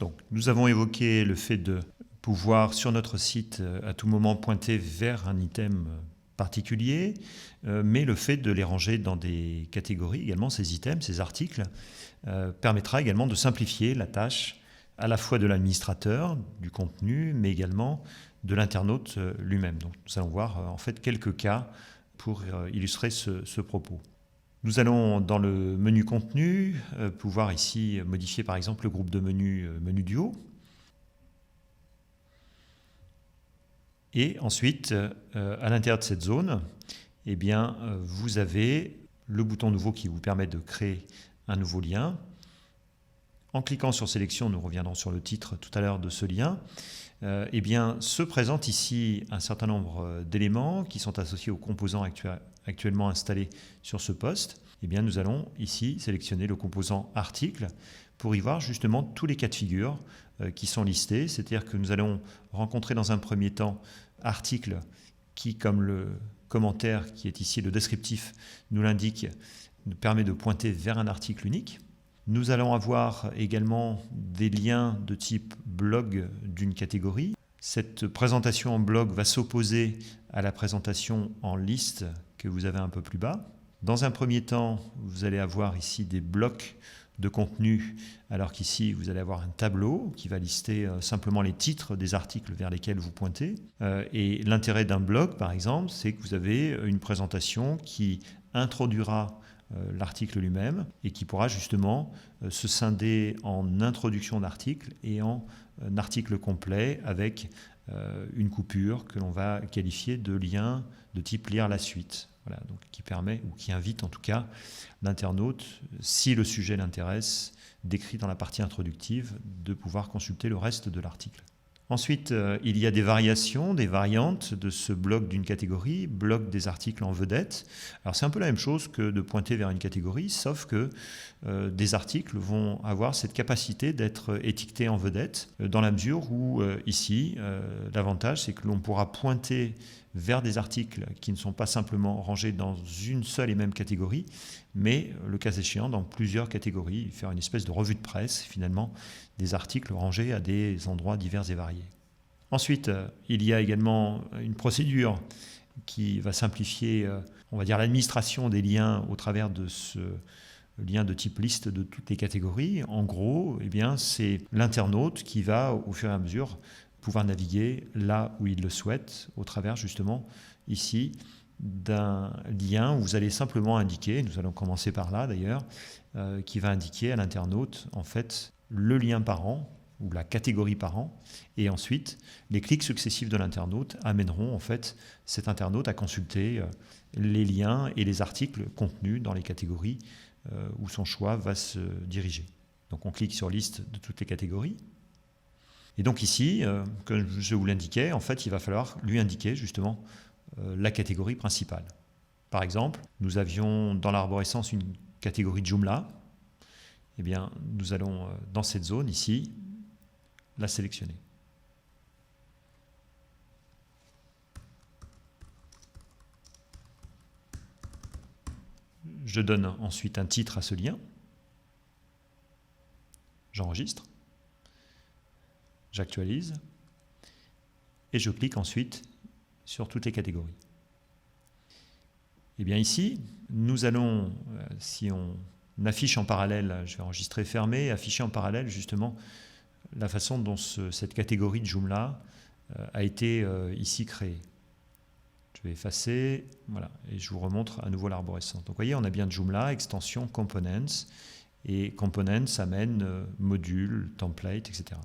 Donc, nous avons évoqué le fait de pouvoir sur notre site à tout moment pointer vers un item particulier, mais le fait de les ranger dans des catégories également, ces items, ces articles, permettra également de simplifier la tâche à la fois de l'administrateur, du contenu, mais également de l'internaute lui-même. Donc nous allons voir en fait quelques cas pour illustrer ce propos. Nous allons dans le menu contenu pouvoir ici modifier par exemple le groupe de menu duo. Et ensuite, à l'intérieur de cette zone, eh bien, vous avez le bouton nouveau qui vous permet de créer un nouveau lien. En cliquant sur sélection, nous reviendrons sur le titre tout à l'heure de ce lien, eh bien, se présente ici un certain nombre d'éléments qui sont associés aux composants actuellement installés sur ce poste. Eh bien, nous allons ici sélectionner le composant article pour y voir justement tous les cas de figure qui sont listés. C'est-à-dire que nous allons rencontrer dans un premier temps article qui, comme le commentaire qui est ici, le descriptif, nous l'indique, nous permet de pointer vers un article unique. Nous allons avoir également des liens de type blog d'une catégorie. Cette présentation en blog va s'opposer à la présentation en liste que vous avez un peu plus bas. Dans un premier temps, vous allez avoir ici des blocs de contenu, alors qu'ici, vous allez avoir un tableau qui va lister simplement les titres des articles vers lesquels vous pointez. Et l'intérêt d'un blog, par exemple, c'est que vous avez une présentation qui introduira l'article lui-même et qui pourra justement se scinder en introduction d'article et en article complet avec une coupure que l'on va qualifier de lien de type lire la suite. Voilà, donc qui permet ou qui invite en tout cas l'internaute, si le sujet l'intéresse, décrit dans la partie introductive, de pouvoir consulter le reste de l'article. Ensuite, il y a des variations, des variantes de ce bloc d'une catégorie, bloc des articles en vedette. Alors c'est un peu la même chose que de pointer vers une catégorie, sauf que des articles vont avoir cette capacité d'être étiquetés en vedette, dans la mesure où ici, l'avantage c'est que l'on pourra pointer vers des articles qui ne sont pas simplement rangés dans une seule et même catégorie, mais le cas échéant dans plusieurs catégories, faire une espèce de revue de presse finalement des articles rangés à des endroits divers et variés. Ensuite, il y a également une procédure qui va simplifier, on va dire, l'administration des liens au travers de ce lien de type liste de toutes les catégories. En gros, eh bien, c'est l'internaute qui va, au fur et à mesure, pouvoir naviguer là où il le souhaite, au travers justement ici d'un lien où vous allez simplement indiquer, nous allons commencer par là d'ailleurs, qui va indiquer à l'internaute en fait le lien parent ou la catégorie parent, et ensuite les clics successifs de l'internaute amèneront en fait cet internaute à consulter les liens et les articles contenus dans les catégories où son choix va se diriger. Donc on clique sur liste de toutes les catégories. Et donc ici, comme je vous l'indiquais, en fait, il va falloir lui indiquer justement la catégorie principale. Par exemple, nous avions dans l'arborescence une catégorie Joomla. Eh bien, nous allons dans cette zone ici la sélectionner. Je donne ensuite un titre à ce lien. J'enregistre. J'actualise et je clique ensuite sur toutes les catégories. Et bien ici, nous allons, si on affiche en parallèle, je vais enregistrer fermé, afficher en parallèle justement la façon dont cette catégorie de Joomla a été ici créée. Je vais effacer, voilà, et je vous remontre à nouveau l'arborescence. Donc vous voyez, on a bien Joomla, extension, components, et components amène module, template, etc.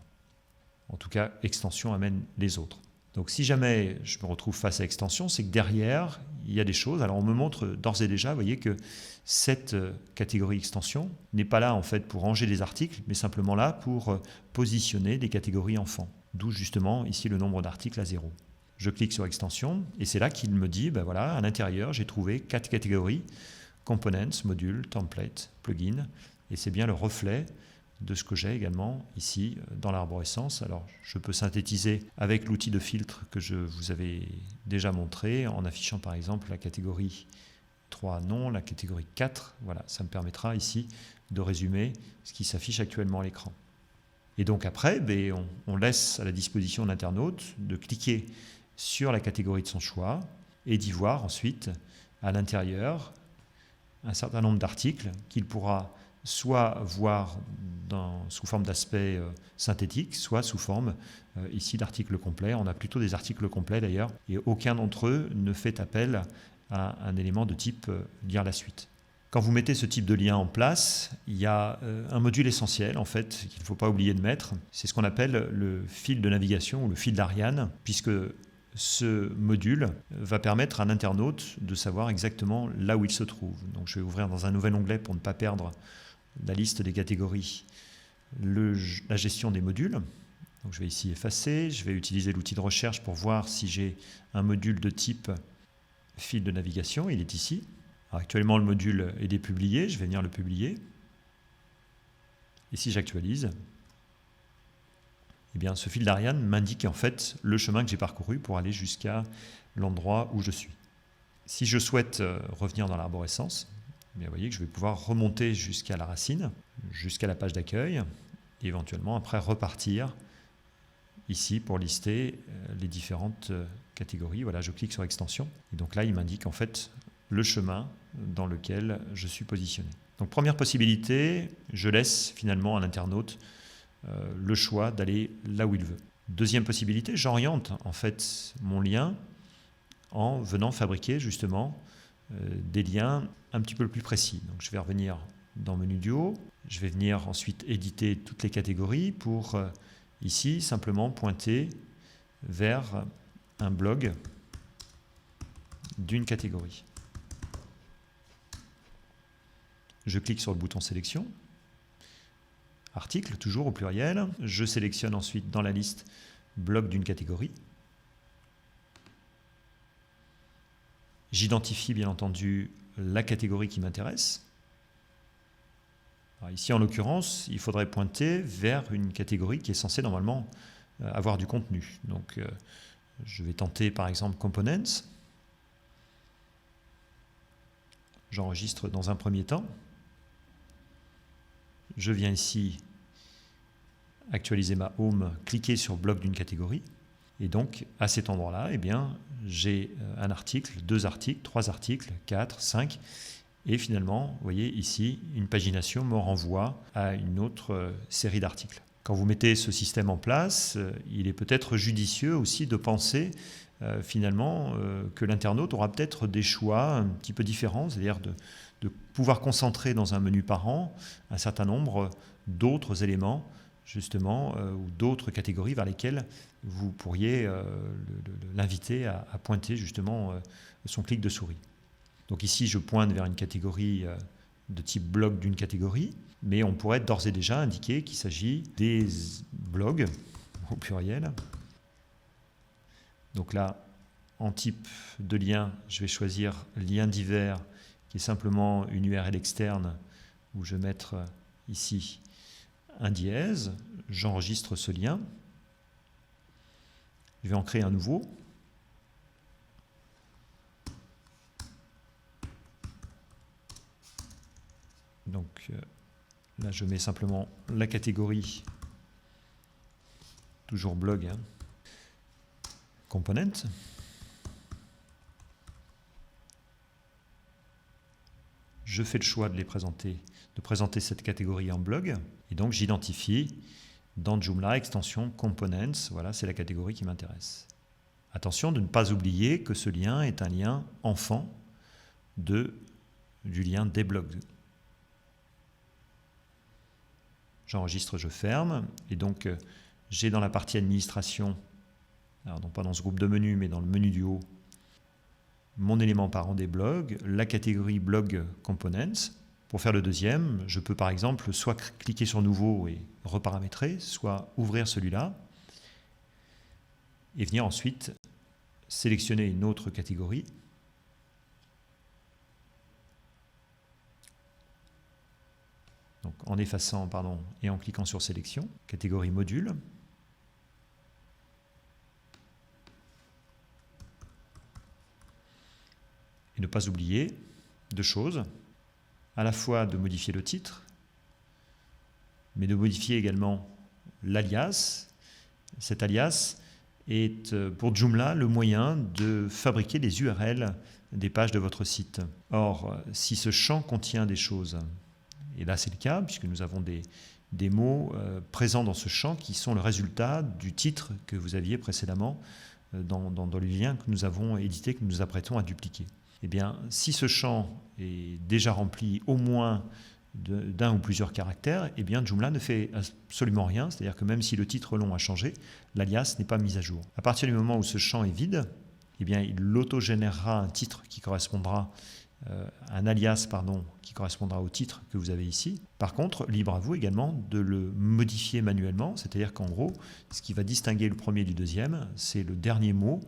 En tout cas, extension amène les autres. Donc si jamais je me retrouve face à extension, c'est que derrière, il y a des choses. Alors on me montre d'ores et déjà, vous voyez que cette catégorie extension n'est pas là en fait pour ranger des articles, mais simplement là pour positionner des catégories enfants. D'où justement ici le nombre d'articles à 0. Je clique sur extension et c'est là qu'il me dit, ben voilà, à l'intérieur, j'ai trouvé 4 catégories, components, modules, template, plugin, et c'est bien le reflet de ce que j'ai également ici dans l'arborescence. Alors je peux synthétiser avec l'outil de filtre que je vous avais déjà montré en affichant par exemple la catégorie 3 non, la catégorie 4, voilà, ça me permettra ici de résumer ce qui s'affiche actuellement à l'écran. Et donc après, on laisse à la disposition de l'internaute de cliquer sur la catégorie de son choix et d'y voir ensuite à l'intérieur un certain nombre d'articles qu'il pourra soit voir sous forme d'aspect synthétique, soit sous forme ici d'articles complets. On a plutôt des articles complets d'ailleurs, et aucun d'entre eux ne fait appel à un élément de type lire la suite. Quand vous mettez ce type de lien en place, il y a un module essentiel en fait qu'il ne faut pas oublier de mettre. C'est ce qu'on appelle le fil de navigation ou le fil d'Ariane, puisque ce module va permettre à un internaute de savoir exactement là où il se trouve. Donc je vais ouvrir dans un nouvel onglet pour ne pas perdre la liste des catégories, la gestion des modules. Donc je vais ici effacer, je vais utiliser l'outil de recherche pour voir si j'ai un module de type fil de navigation, il est ici. Alors actuellement le module est dépublié, je vais venir le publier. Et si j'actualise, eh bien, ce fil d'Ariane m'indique en fait le chemin que j'ai parcouru pour aller jusqu'à l'endroit où je suis. Si je souhaite revenir dans l'arborescence, vous voyez que je vais pouvoir remonter jusqu'à la racine, jusqu'à la page d'accueil, et éventuellement après repartir ici pour lister les différentes catégories. Voilà, je clique sur extension, et donc là il m'indique en fait le chemin dans lequel je suis positionné. Donc première possibilité, je laisse finalement à l'internaute le choix d'aller là où il veut. Deuxième possibilité, j'oriente en fait mon lien en venant fabriquer justement des liens un petit peu plus précis. Donc je vais revenir dans Menu du haut, je vais venir ensuite éditer toutes les catégories pour ici simplement pointer vers un blog d'une catégorie. Je clique sur le bouton sélection, article toujours au pluriel, je sélectionne ensuite dans la liste blog d'une catégorie. J'identifie bien entendu la catégorie qui m'intéresse. Ici en l'occurrence, il faudrait pointer vers une catégorie qui est censée normalement avoir du contenu. Donc je vais tenter par exemple Components. J'enregistre dans un premier temps. Je viens ici actualiser ma home, cliquer sur bloc d'une catégorie. Et donc, à cet endroit-là, eh bien, j'ai un article, 2 articles, 3 articles, 4, 5. Et finalement, vous voyez ici, une pagination me renvoie à une autre série d'articles. Quand vous mettez ce système en place, il est peut-être judicieux aussi de penser finalement que l'internaute aura peut-être des choix un petit peu différents, c'est-à-dire de pouvoir concentrer dans un menu parent un certain nombre d'autres éléments justement ou d'autres catégories vers lesquelles vous pourriez l'inviter à pointer justement son clic de souris. Donc ici je pointe vers une catégorie de type blog d'une catégorie, mais on pourrait d'ores et déjà indiquer qu'il s'agit des blogs au pluriel. Donc là, en type de lien, je vais choisir lien divers, qui est simplement une URL externe, où je vais mettre ici un dièse, j'enregistre ce lien, je vais en créer un nouveau. Donc là, je mets simplement la catégorie, toujours blog, hein, component. Je fais le choix de présenter cette catégorie en blog, et donc j'identifie dans Joomla extension components, voilà, c'est la catégorie qui m'intéresse. Attention de ne pas oublier que ce lien est un lien enfant du lien des blogs. J'enregistre, je ferme, et donc j'ai dans la partie administration, alors non pas dans ce groupe de menus, mais dans le menu du haut, mon élément parent des blogs, la catégorie blog components. Pour faire le deuxième, je peux par exemple soit cliquer sur nouveau et reparamétrer, soit ouvrir celui-là et venir ensuite sélectionner une autre catégorie. Donc en effaçant, et en cliquant sur sélection, catégorie module. Et ne pas oublier 2 choses, à la fois de modifier le titre, mais de modifier également l'alias. Cet alias est pour Joomla le moyen de fabriquer des URL des pages de votre site. Or, si ce champ contient des choses, et là c'est le cas puisque nous avons des mots présents dans ce champ qui sont le résultat du titre que vous aviez précédemment dans les liens que nous avons édités, que nous nous apprêtons à dupliquer. Eh bien, si ce champ est déjà rempli au moins d'un ou plusieurs caractères, eh bien Joomla ne fait absolument rien, c'est-à-dire que même si le titre long a changé, l'alias n'est pas mis à jour. À partir du moment où ce champ est vide, eh bien il auto-générera un titre qui correspondra, un alias pardon, qui correspondra au titre que vous avez ici. Par contre, libre à vous également de le modifier manuellement, c'est-à-dire qu'en gros, ce qui va distinguer le premier du deuxième, c'est le dernier mot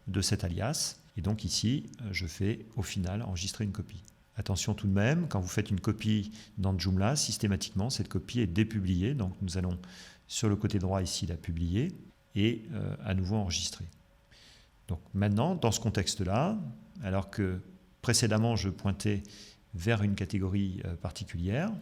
de cet alias. Et donc ici, je fais au final enregistrer une copie. Attention tout de même, quand vous faites une copie dans Joomla, systématiquement, cette copie est dépubliée. Donc nous allons sur le côté droit ici la publier et à nouveau enregistrer. Donc maintenant, dans ce contexte-là, alors que précédemment je pointais vers une catégorie particulière,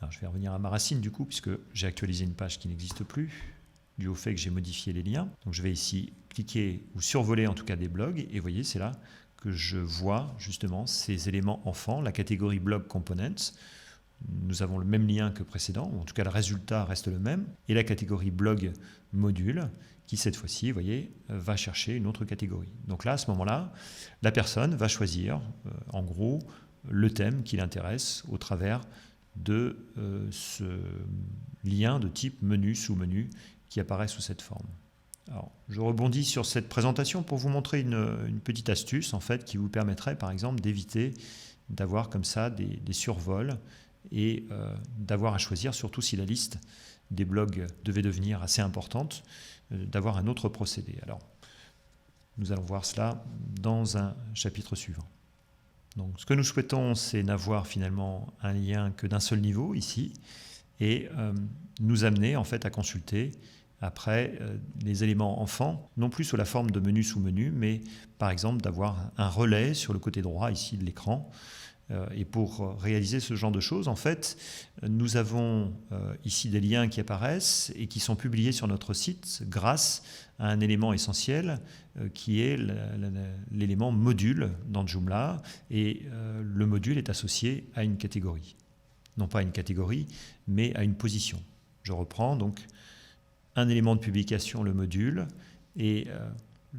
alors je vais revenir à ma racine du coup, puisque j'ai actualisé une page qui n'existe plus, dû au fait que j'ai modifié les liens. Donc je vais ici cliquer ou survoler en tout cas des blogs, et vous voyez, c'est là que je vois justement ces éléments enfants, la catégorie blog components. Nous avons le même lien que précédent, ou en tout cas le résultat reste le même, et la catégorie blog module, qui cette fois-ci, vous voyez, va chercher une autre catégorie. Donc là, à ce moment-là, la personne va choisir, en gros, le thème qui l'intéresse au travers de ce lien de type menu, sous-menu, qui apparaît sous cette forme. Alors, je rebondis sur cette présentation pour vous montrer une petite astuce en fait, qui vous permettrait par exemple d'éviter d'avoir comme ça des survols et d'avoir à choisir, surtout si la liste des blogs devait devenir assez importante, d'avoir un autre procédé. Alors, nous allons voir cela dans un chapitre suivant. Donc, ce que nous souhaitons, c'est n'avoir finalement un lien que d'un seul niveau ici et nous amener en fait à consulter après les éléments enfants, non plus sous la forme de menu sous-menu, mais par exemple d'avoir un relais sur le côté droit ici de l'écran. Et pour réaliser ce genre de choses, en fait, nous avons ici des liens qui apparaissent et qui sont publiés sur notre site grâce à un élément essentiel qui est l'élément module dans Joomla. Et le module est associé à une catégorie. Non pas à une catégorie, mais à une position. Je reprends donc un élément de publication, le module, et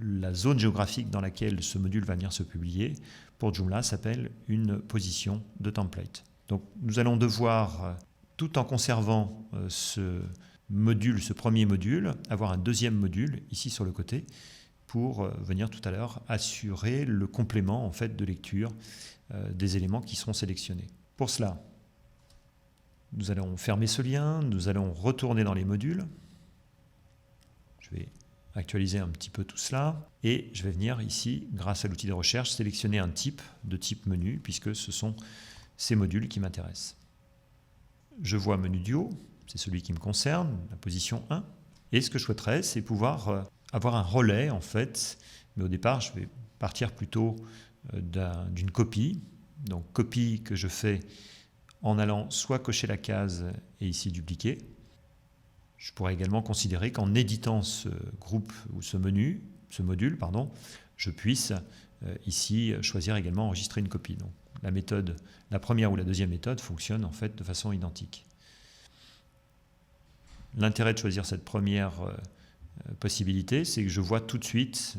la zone géographique dans laquelle ce module va venir se publier, pour Joomla, s'appelle une position de template. Donc nous allons devoir, tout en conservant ce module, ce premier module, avoir un deuxième module, ici sur le côté, pour venir tout à l'heure assurer le complément en fait, de lecture des éléments qui seront sélectionnés. Pour cela, nous allons fermer ce lien, nous allons retourner dans les modules. Je vais actualiser un petit peu tout cela et je vais venir ici, grâce à l'outil de recherche, sélectionner un type de type menu puisque ce sont ces modules qui m'intéressent. Je vois menu duo, c'est celui qui me concerne, la position 1. Et ce que je souhaiterais, c'est pouvoir avoir un relais en fait, mais au départ, je vais partir plutôt d'une copie. Donc copie que je fais en allant soit cocher la case et ici dupliquer. Je pourrais également considérer qu'en éditant ce groupe ou ce module, je puisse ici choisir également enregistrer une copie. Donc, la méthode, la première ou la deuxième méthode fonctionne en fait de façon identique. L'intérêt de choisir cette première possibilité, c'est que je vois tout de suite,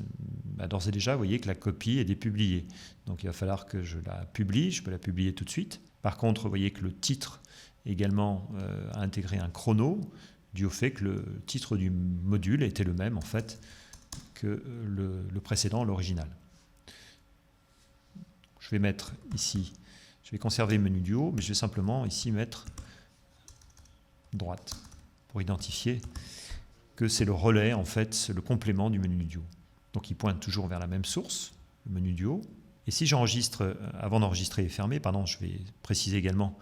d'ores et déjà, vous voyez que la copie est dépubliée. Donc il va falloir que je la publie, je peux la publier tout de suite. Par contre, vous voyez que le titre également a intégré un chrono, dû au fait que le titre du module était le même en fait que le précédent, l'original. Je vais mettre ici, je vais conserver menu du haut, mais je vais simplement ici mettre droite pour identifier que c'est le relais en fait, le complément du menu du haut. Donc il pointe toujours vers la même source, le menu du haut. Et si j'enregistre, avant d'enregistrer et fermer, je vais préciser également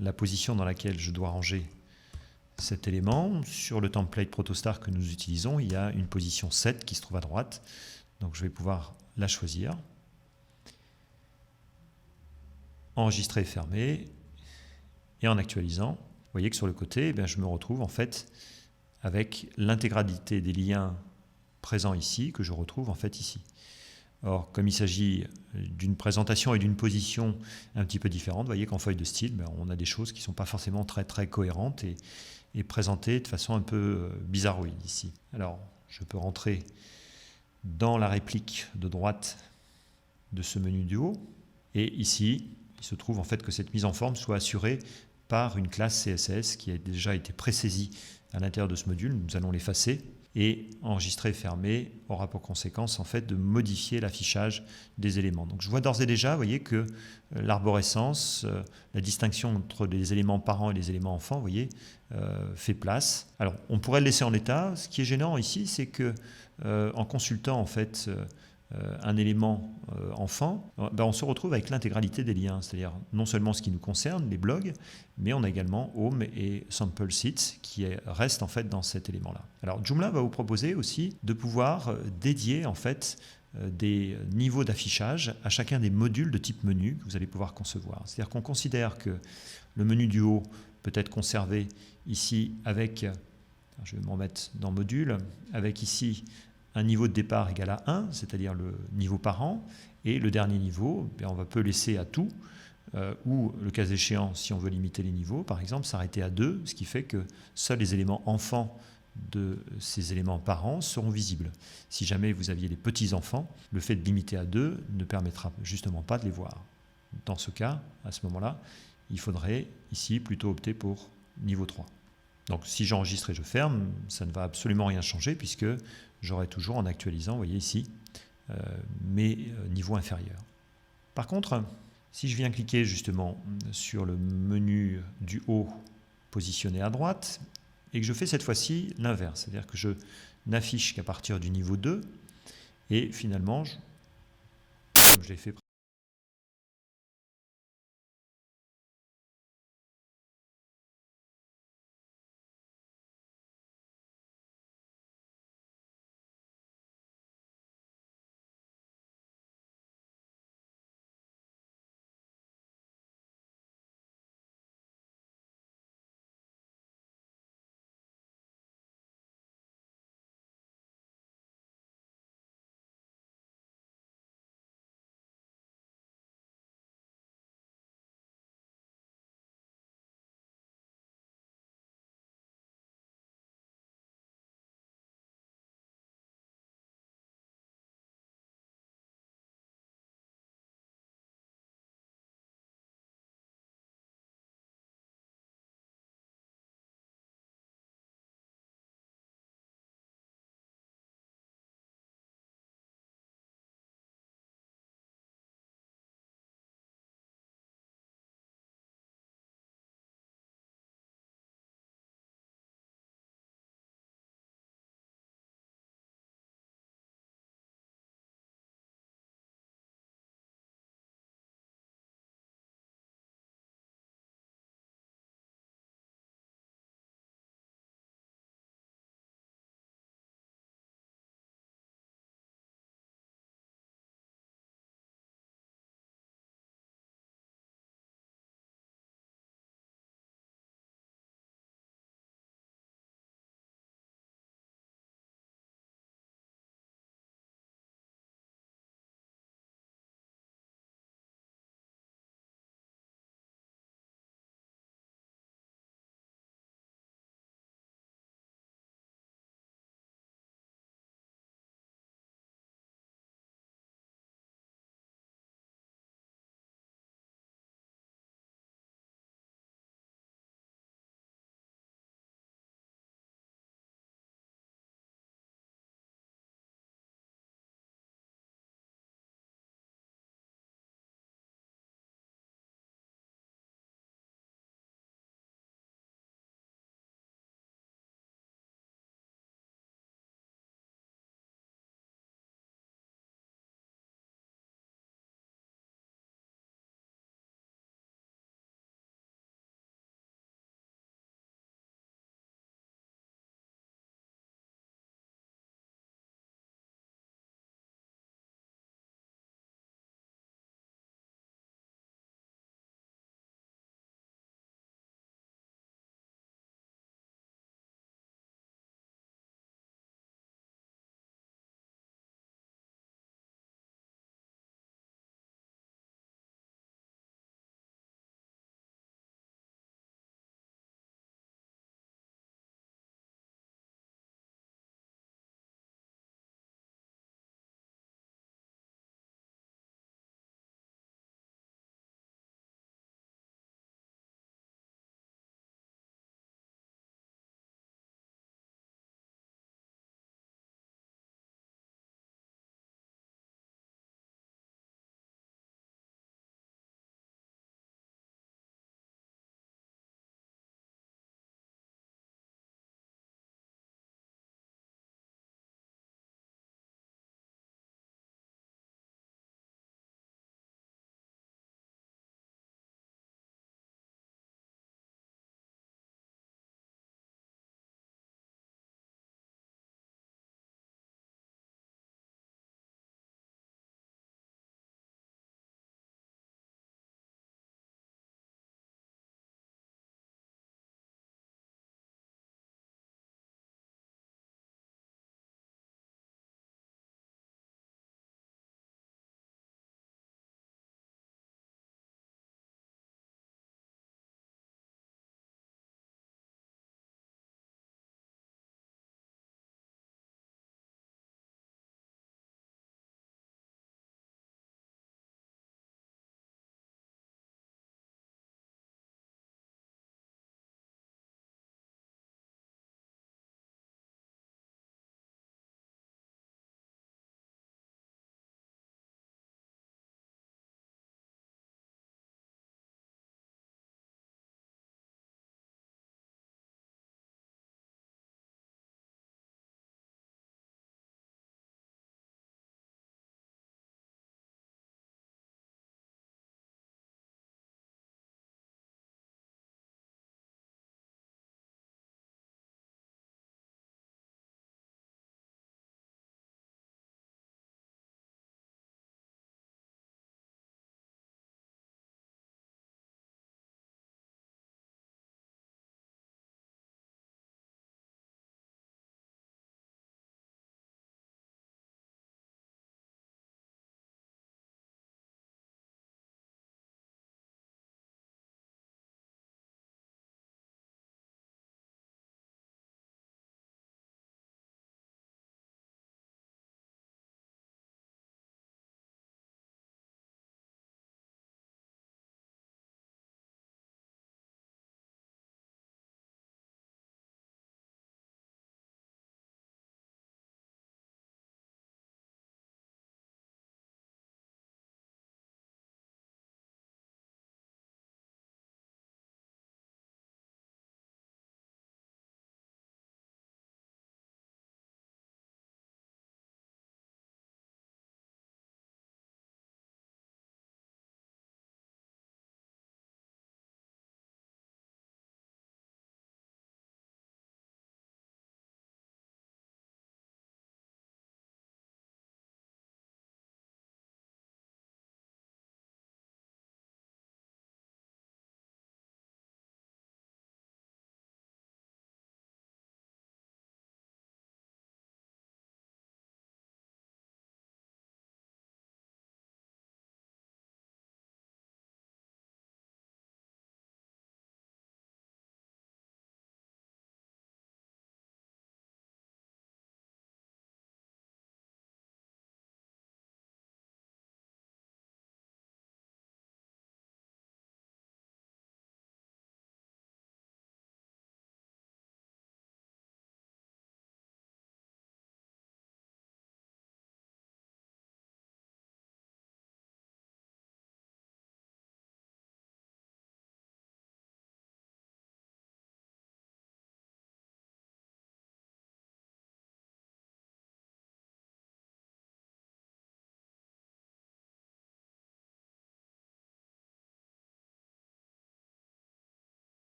la position dans laquelle je dois ranger cet élément. Sur le template Protostar que nous utilisons, il y a une position 7 qui se trouve à droite. Donc je vais pouvoir la choisir. Enregistrer et fermer. Et en actualisant, voyez que sur le côté, eh bien, je me retrouve en fait avec l'intégralité des liens présents ici que je retrouve en fait ici. Or, comme il s'agit d'une présentation et d'une position un petit peu différente, vous voyez qu'en feuille de style, ben, on a des choses qui ne sont pas forcément très cohérentes et présentées de façon un peu bizarroïde ici. Alors, je peux rentrer dans la réplique de droite de ce menu du haut, et ici, il se trouve en fait que cette mise en forme soit assurée par une classe CSS qui a déjà été pré-saisie à l'intérieur de ce module. Nous allons l'effacer. Et enregistrer et fermer aura pour conséquence en fait de modifier l'affichage des éléments. Donc je vois d'ores et déjà, vous voyez que l'arborescence, la distinction entre les éléments parents et les éléments enfants, vous voyez, fait place. Alors on pourrait le laisser en l'état. Ce qui est gênant ici, c'est que en consultant en fait un élément enfant, ben on se retrouve avec l'intégralité des liens, c'est-à-dire non seulement ce qui nous concerne, les blogs, mais on a également Home et Sample Sheets qui restent en fait dans cet élément-là. Alors Joomla va vous proposer aussi de pouvoir dédier en fait des niveaux d'affichage à chacun des modules de type menu que vous allez pouvoir concevoir. C'est-à-dire qu'on considère que le menu du haut peut être conservé ici avec, je vais m'en mettre dans module, avec ici un niveau de départ égal à 1, c'est-à-dire le niveau parent, et le dernier niveau, on peut laisser à tout, ou le cas échéant, si on veut limiter les niveaux, par exemple, s'arrêter à 2, ce qui fait que seuls les éléments enfants de ces éléments parents seront visibles. Si jamais vous aviez les petits-enfants, le fait de limiter à 2 ne permettra justement pas de les voir. Dans ce cas, à ce moment-là, il faudrait ici plutôt opter pour niveau 3. Donc si j'enregistre et je ferme, ça ne va absolument rien changer puisque j'aurai toujours en actualisant, vous voyez ici, mes niveaux inférieurs. Par contre, si je viens cliquer justement sur le menu du haut positionné à droite et que je fais cette fois-ci l'inverse, c'est-à-dire que je n'affiche qu'à partir du niveau 2 et finalement, comme je l'ai fait